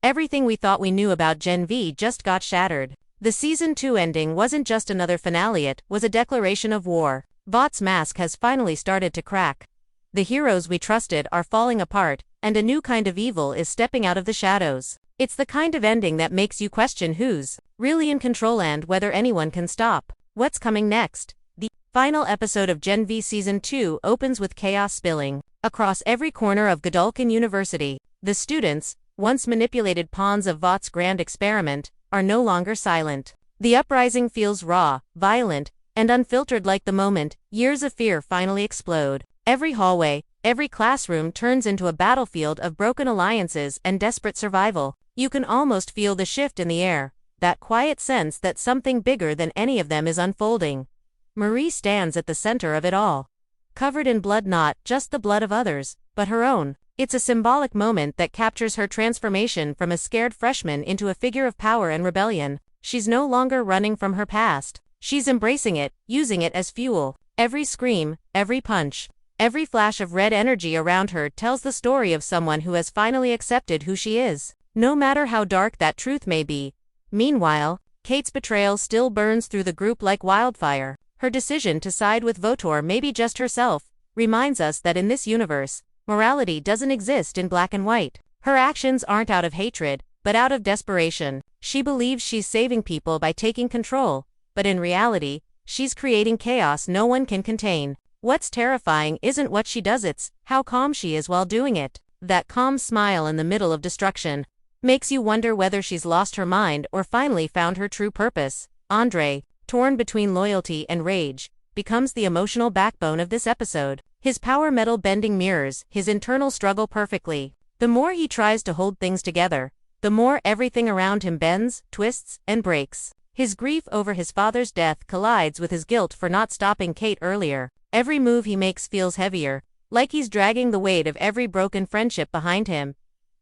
Everything we thought we knew about Gen V just got shattered. The Season 2 ending wasn't just another finale, it was a declaration of war. Vought's mask has finally started to crack. The heroes we trusted are falling apart, and a new kind of evil is stepping out of the shadows. It's the kind of ending that makes you question who's really in control and whether anyone can stop what's coming next. The final episode of Gen V Season 2 opens with chaos spilling across every corner of Godolkin University. The students, once manipulated pawns of Vought's grand experiment, are no longer silent. The uprising feels raw, violent, and unfiltered, like the moment years of fear finally explode. Every hallway, every classroom turns into a battlefield of broken alliances and desperate survival. You can almost feel the shift in the air, that quiet sense that something bigger than any of them is unfolding. Marie stands at the center of it all. Covered in blood, not just the blood of others, but her own. It's a symbolic moment that captures her transformation from a scared freshman into a figure of power and rebellion. She's no longer running from her past. She's embracing it, using it as fuel. Every scream, every punch, every flash of red energy around her tells the story of someone who has finally accepted who she is, no matter how dark that truth may be. Meanwhile, Kate's betrayal still burns through the group like wildfire. Her decision to side with Vought, maybe just herself, reminds us that in this universe, morality doesn't exist in black and white. Her actions aren't out of hatred, but out of desperation. She believes she's saving people by taking control, but in reality, she's creating chaos no one can contain. What's terrifying isn't what she does, it's how calm she is while doing it. That calm smile in the middle of destruction makes you wonder whether she's lost her mind or finally found her true purpose. Andre, torn between loyalty and rage, becomes the emotional backbone of this episode. His power metal bending mirrors his internal struggle perfectly. The more he tries to hold things together, the more everything around him bends, twists, and breaks. His grief over his father's death collides with his guilt for not stopping Kate earlier. Every move he makes feels heavier, like he's dragging the weight of every broken friendship behind him.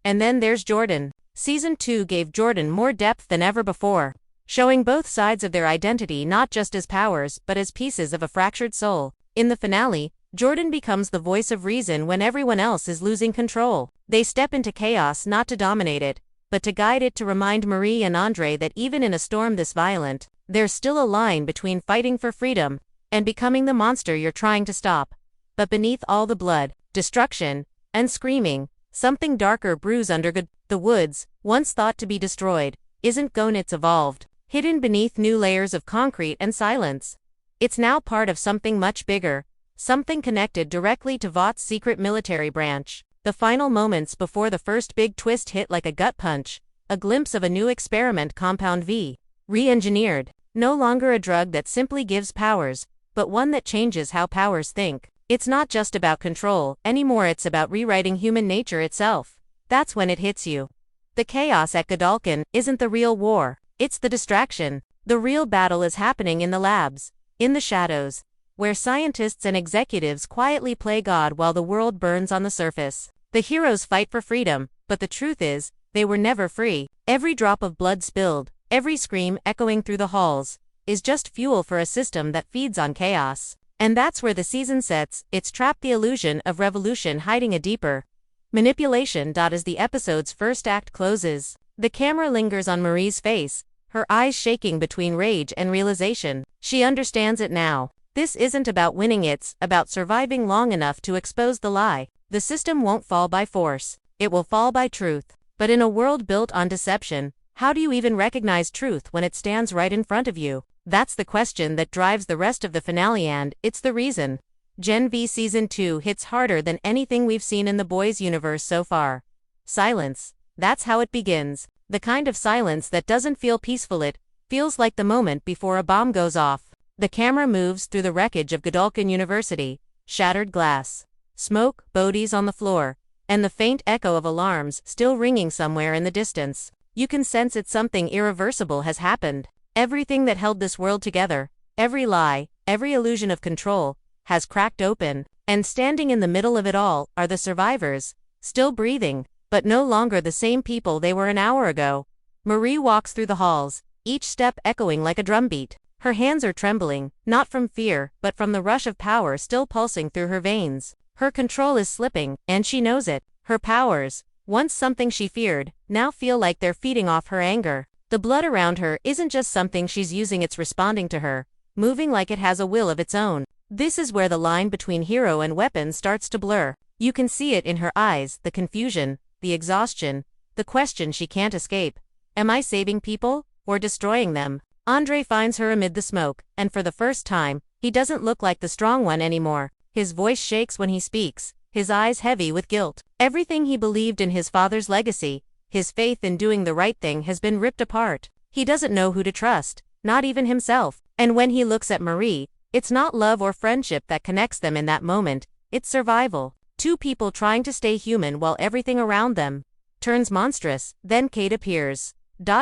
And then there's Jordan. Season 2 gave Jordan more depth than ever before, showing both sides of their identity not just as powers but as pieces of a fractured soul. In the finale, Jordan becomes the voice of reason when everyone else is losing control. They step into chaos not to dominate it, but to guide it, to remind Marie and Andre that even in a storm this violent, there's still a line between fighting for freedom and becoming the monster you're trying to stop. But beneath all the blood, destruction, and screaming, something darker brews under the woods, once thought to be destroyed, isn't gone, it's evolved. Hidden beneath new layers of concrete and silence. It's now part of something much bigger, something connected directly to Vought's secret military branch. The final moments before the first big twist hit like a gut punch, a glimpse of a new experiment, Compound V. Re-engineered. No longer a drug that simply gives powers, but one that changes how powers think. It's not just about control anymore, it's about rewriting human nature itself. That's when it hits you. The chaos at Godolkin isn't the real war, it's the distraction. The real battle is happening in the labs, in the shadows, where scientists and executives quietly play God while the world burns on the surface. The heroes fight for freedom, but the truth is, they were never free. Every drop of blood spilled, every scream echoing through the halls, is just fuel for a system that feeds on chaos. And that's where the season sets its trap, the illusion of revolution hiding a deeper manipulation. As the episode's first act closes, the camera lingers on Marie's face, her eyes shaking between rage and realization. She understands it now. This isn't about winning, it's about surviving long enough to expose the lie. The system won't fall by force, it will fall by truth. But in a world built on deception, how do you even recognize truth when it stands right in front of you? That's the question that drives the rest of the finale, and it's the reason Gen V Season 2 hits harder than anything we've seen in the boys' universe so far. Silence. That's how it begins. The kind of silence that doesn't feel peaceful, it feels like the moment before a bomb goes off. The camera moves through the wreckage of Godolkin University, shattered glass, smoke, bodies on the floor, and the faint echo of alarms still ringing somewhere in the distance. You can sense it, something irreversible has happened. Everything that held this world together, every lie, every illusion of control, has cracked open, and standing in the middle of it all are the survivors, still breathing, but no longer the same people they were an hour ago. Marie walks through the halls, each step echoing like a drumbeat. Her hands are trembling, not from fear, but from the rush of power still pulsing through her veins. Her control is slipping, and she knows it. Her powers, once something she feared, now feel like they're feeding off her anger. The blood around her isn't just something she's using, it's responding to her, moving like it has a will of its own. This is where the line between hero and weapon starts to blur. You can see it in her eyes, the confusion, the exhaustion, the question she can't escape. Am I saving people, or destroying them? Andre finds her amid the smoke, and for the first time, he doesn't look like the strong one anymore. His voice shakes when he speaks, his eyes heavy with guilt. Everything he believed in, his father's legacy, his faith in doing the right thing, has been ripped apart. He doesn't know who to trust, not even himself. And when he looks at Marie, it's not love or friendship that connects them in that moment, it's survival. Two people trying to stay human while everything around them turns monstrous. Then Kate appears.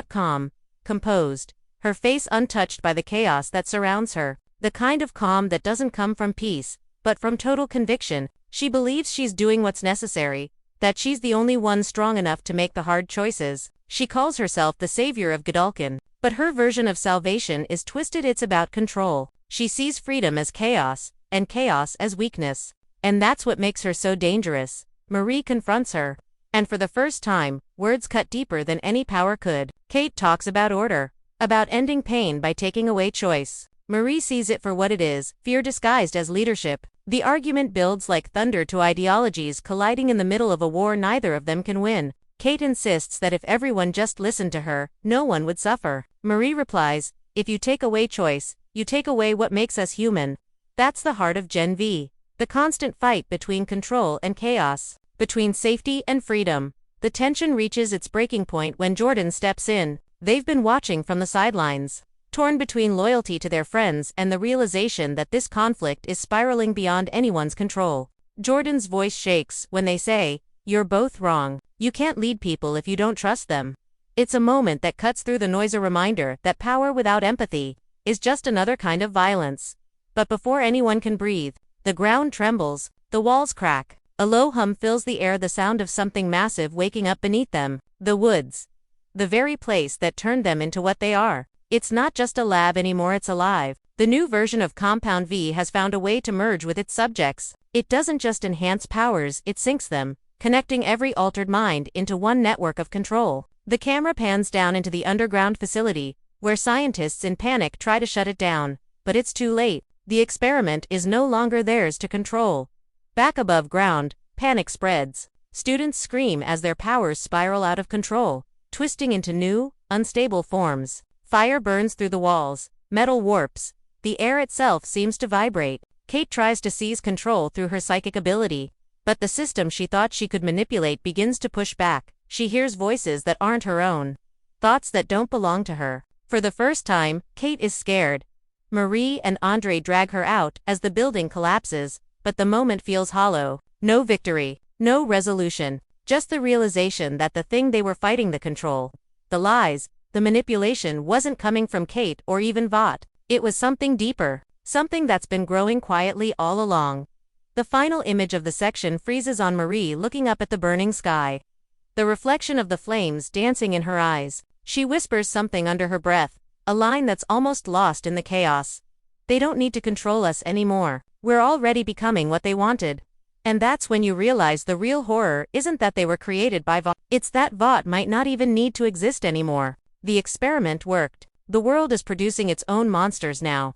Calm, composed, her face untouched by the chaos that surrounds her. The kind of calm that doesn't come from peace, but from total conviction. She believes she's doing what's necessary, that she's the only one strong enough to make the hard choices. She calls herself the savior of Godolkin, but her version of salvation is twisted. It's about control. She sees freedom as chaos, and chaos as weakness. And that's what makes her so dangerous. Marie confronts her. And for the first time, words cut deeper than any power could. Kate talks about order, about ending pain by taking away choice. Marie sees it for what it is, fear disguised as leadership. The argument builds like thunder to ideologies colliding in the middle of a war neither of them can win. Kate insists that if everyone just listened to her, no one would suffer. Marie replies, if you take away choice, you take away what makes us human. That's the heart of Gen V. The constant fight between control and chaos, between safety and freedom. The tension reaches its breaking point when Jordan steps in. They've been watching from the sidelines, torn between loyalty to their friends and the realization that this conflict is spiraling beyond anyone's control. Jordan's voice shakes when they say, "You're both wrong. You can't lead people if you don't trust them." It's a moment that cuts through the noise, a reminder that power without empathy is just another kind of violence. But before anyone can breathe, the ground trembles, the walls crack. A low hum fills the air, the sound of something massive waking up beneath them. The woods. The very place that turned them into what they are. It's not just a lab anymore, it's alive. The new version of Compound V has found a way to merge with its subjects. It doesn't just enhance powers, it syncs them, connecting every altered mind into one network of control. The camera pans down into the underground facility, where scientists in panic try to shut it down. But it's too late. The experiment is no longer theirs to control. Back above ground, panic spreads. Students scream as their powers spiral out of control, twisting into new, unstable forms. Fire burns through the walls, metal warps, the air itself seems to vibrate. Kate tries to seize control through her psychic ability, but the system she thought she could manipulate begins to push back. She hears voices that aren't her own, thoughts that don't belong to her. For the first time, Kate is scared. Marie and Andre drag her out as the building collapses, but the moment feels hollow. No victory, no resolution, just the realization that the thing they were fighting, the control, the lies, the manipulation, wasn't coming from Kate or even Vought. It was something deeper, something that's been growing quietly all along. The final image of the section freezes on Marie looking up at the burning sky, the reflection of the flames dancing in her eyes. She whispers something under her breath, a line that's almost lost in the chaos. They don't need to control us anymore. We're already becoming what they wanted. And that's when you realize the real horror isn't that they were created by Vought. It's that Vought might not even need to exist anymore. The experiment worked. The world is producing its own monsters now.